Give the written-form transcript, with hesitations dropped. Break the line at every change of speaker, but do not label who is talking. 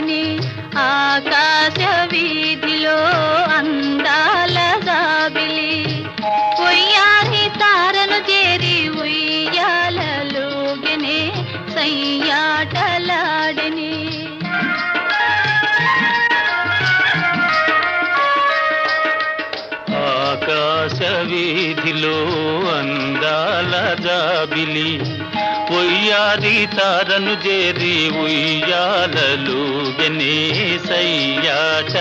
తలాడిని ఆకాశ వీధిలో అందాల జాబిలి ఉయ్యారి తారను చేరి ఉయ్యాలలోగనే సయ్యాటలాడిని
ఆకాశ వీధిలో అందాల జాబిలి ఉయ్యారి తారను చేరి ఉయ్యాలలోగనే సయ్యాటలాడిని